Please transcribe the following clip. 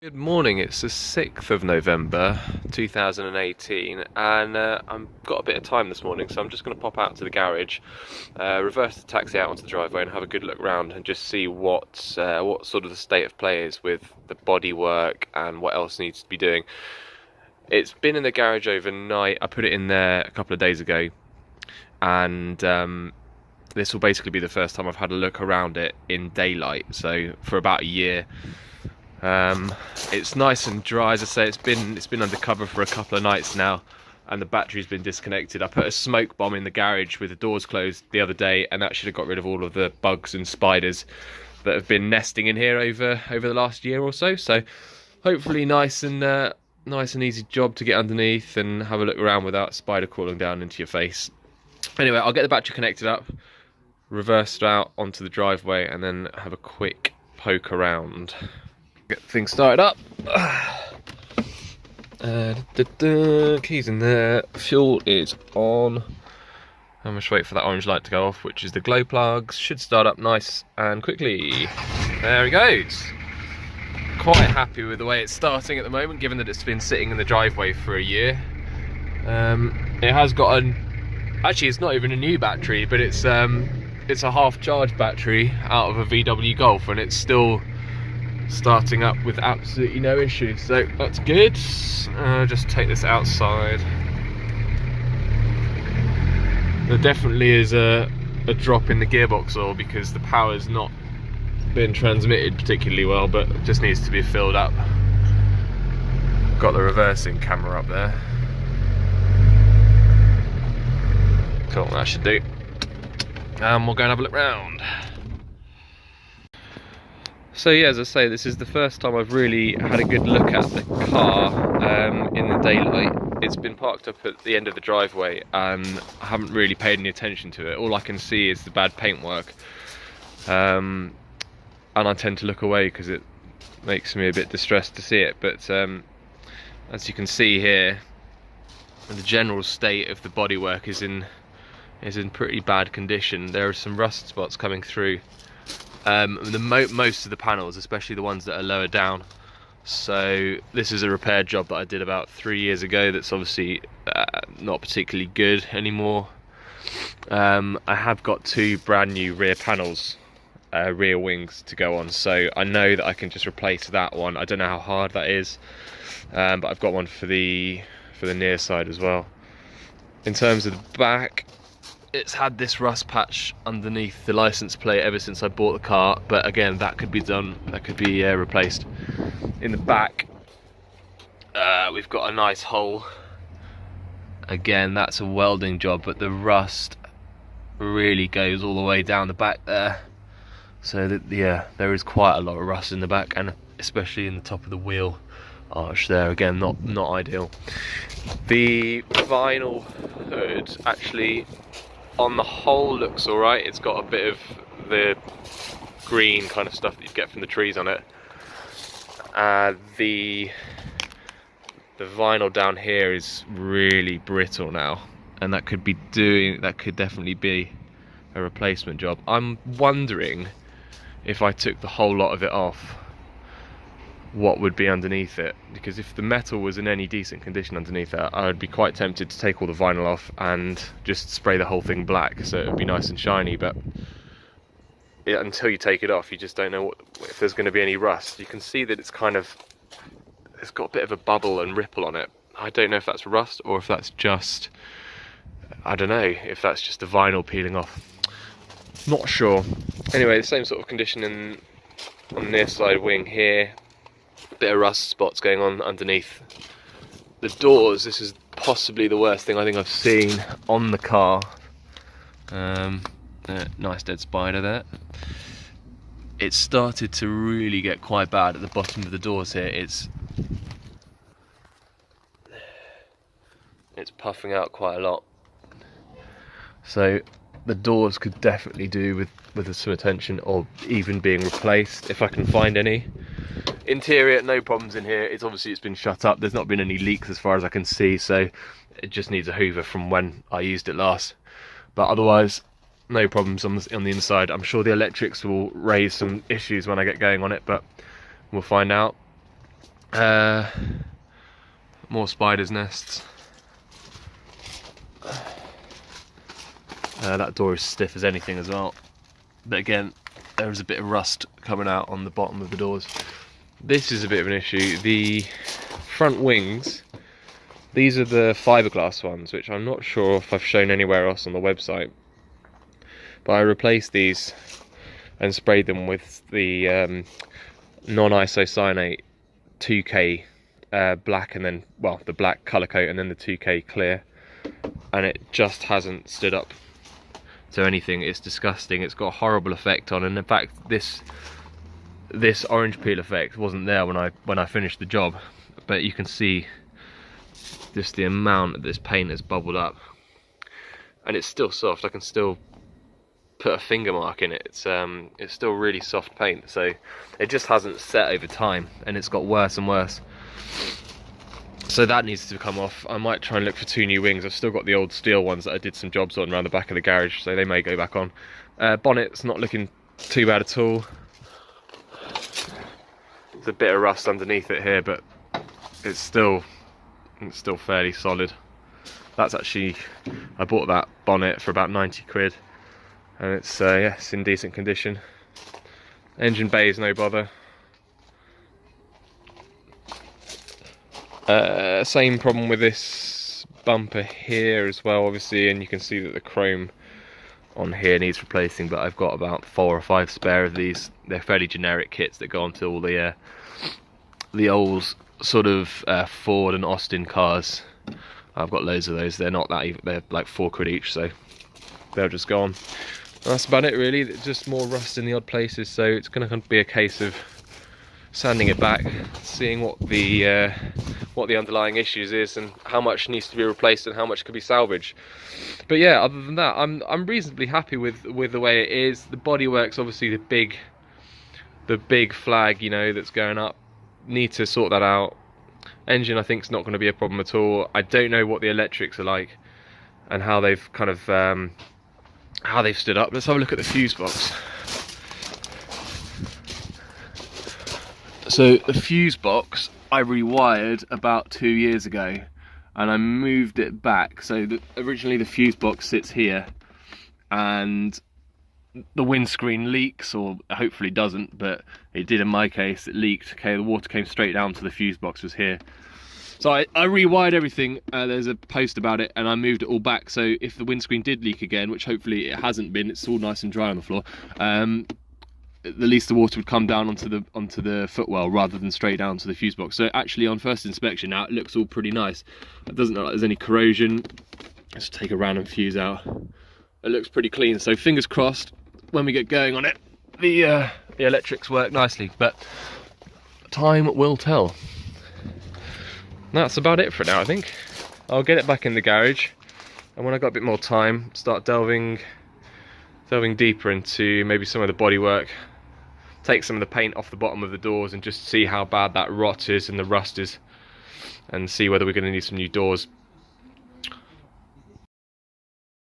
Good morning, it's the 6th of November 2018 and I've got a bit of time this morning, so I'm just going to pop out to the garage, reverse the taxi out onto the driveway and have a good look round and just see what sort of the state of play is with the bodywork and what else needs to be doing. It's been in the garage overnight. I put it in there a couple of days ago, and this will basically be the first time I've had a look around it in daylight, so for about a year. It's nice and dry. As I say, it's been undercover for a couple of nights now, and the battery's been disconnected. I put a smoke bomb in the garage with the doors closed the other day, and that should have got rid of all of the bugs and spiders that have been nesting in here over the last year or so. So hopefully nice and easy job to get underneath and have a look around without a spider crawling down into your face. Anyway, I'll get the battery connected up, reversed out onto the driveway, and then have a quick poke around. Get things started up. Keys in there. Fuel is on. I'm just wait for that orange light to go off, which is the glow plugs. Should start up nice and quickly. There he goes. Quite happy with the way it's starting at the moment, given that it's been sitting in the driveway for a year. It has got actually, it's not even a new battery, but it's a half-charged battery out of a VW Golf, and it's still starting up with absolutely no issues, so that's good. Just take this outside. There definitely is a drop in the gearbox oil because the power's not been transmitted particularly well, but it just needs to be filled up. Got the reversing camera up there. Cool, that should do. And we'll go and have a look round. So yeah, as I say, this is the first time I've really had a good look at the car in the daylight. It's been parked up at the end of the driveway and I haven't really paid any attention to it. All I can see is the bad paintwork, and I tend to look away because it makes me a bit distressed to see it. But as you can see here, the general state of the bodywork is in pretty bad condition. There are some rust spots coming through. Most of the panels, especially the ones that are lower down. So this is a repair job that I did about 3 years ago that's obviously not particularly good anymore. I have got two brand new rear panels, rear wings to go on, so I know that I can just replace that one. I don't know how hard that is, but I've got one for the near side as well. In terms of the back, it's had this rust patch underneath the license plate ever since I bought the car, but again, that could be done, that could be replaced. In the back, we've got a nice hole. Again, that's a welding job, but the rust really goes all the way down the back there. So that, yeah, there is quite a lot of rust in the back, and especially in the top of the wheel arch there. Again, not ideal. The vinyl hood actually, on the whole, looks alright. It's got a bit of the green kind of stuff that you get from the trees on it. The vinyl down here is really brittle now, and that could definitely be a replacement job. I'm wondering if I took the whole lot of it off, what would be underneath it, because if the metal was in any decent condition underneath it, I would be quite tempted to take all the vinyl off and just spray the whole thing black so it would be nice and shiny. But yeah, until you take it off, you just don't know if there's going to be any rust. You can see that it's got a bit of a bubble and ripple on it. I don't know if that's rust or if that's just, I don't know, if that's just the vinyl peeling off. Not sure. Anyway, the same sort of condition on the near side wing here. Bit of rust spots going on underneath the doors. This is possibly the worst thing I think I've seen on the car. Nice dead spider there. It started to really get quite bad at the bottom of the doors here. It's puffing out quite a lot, so the doors could definitely do with some attention, or even being replaced if I can find any. Interior, no problems in here. It's been shut up. There's not been any leaks as far as I can see, so it just needs a hoover from when I used it last. But otherwise, no problems on the inside. I'm sure the electrics will raise some issues when I get going on it, but we'll find out. More spiders' nests. That door is stiff as anything as well. But again, there is a bit of rust coming out on the bottom of the doors. This is a bit of an issue. The front wings, these are the fiberglass ones, which I'm not sure if I've shown anywhere else on the website. But I replaced these and sprayed them with the non-isocyanate 2K black, and then, well, the black colour coat and then the 2K clear, and it just hasn't stood up to anything. It's disgusting. It's got a horrible effect on, and in fact this orange peel effect wasn't there when I finished the job, but you can see just the amount that this paint has bubbled up, and it's still soft. I can still put a finger mark in it. It's still really soft paint, so it just hasn't set over time, and it's got worse and worse. So that needs to come off. I might try and look for 2 new wings. I've still got the old steel ones that I did some jobs on around the back of the garage, so they may go back on. Bonnet's not looking too bad at all. There's a bit of rust underneath it here, but it's still fairly solid. That's actually, I bought that bonnet for about 90 quid, and it's yeah, it's in decent condition. Engine bay is no bother. Same problem with this bumper here as well, obviously, and you can see that the chrome on here needs replacing, but I've got about 4 or 5 spare of these. They're fairly generic kits that go onto all the old sort of Ford and Austin cars. I've got loads of those. They're not that even, they're like 4 quid each, so they'll just go on. And that's about it really. Just more rust in the odd places, so it's going to be a case of sanding it back, seeing what the underlying issues is and how much needs to be replaced and how much could be salvaged. But yeah, other than that, I'm reasonably happy with the way it is. The bodywork's obviously the big flag, you know, that's going up. Need to sort that out. Engine, I think, is not going to be a problem at all. I don't know what the electrics are like and how they've kind of how they've stood up. Let's have a look at the fuse box. So the fuse box I rewired about 2 years ago, and I moved it back. So originally the fuse box sits here, and the windscreen leaks, or hopefully doesn't, but it did in my case. It leaked. Okay, the water came straight down to the fuse box was here. So I rewired everything. There's a post about it, and I moved it all back. So if the windscreen did leak again, which hopefully it hasn't been, it's all nice and dry on the floor. At least the water would come down onto the footwell rather than straight down to the fuse box. So actually, on first inspection now, it looks all pretty nice. It doesn't look like there's any corrosion. Let's take a random fuse out. It looks pretty clean. So fingers crossed, when we get going on it, the electrics work nicely. But time will tell. That's about it for now, I think. I'll get it back in the garage, and when I've got a bit more time, start delving deeper into maybe some of the bodywork. Take some of the paint off the bottom of the doors and just see how bad that rot is and the rust is, and see whether we're going to need some new doors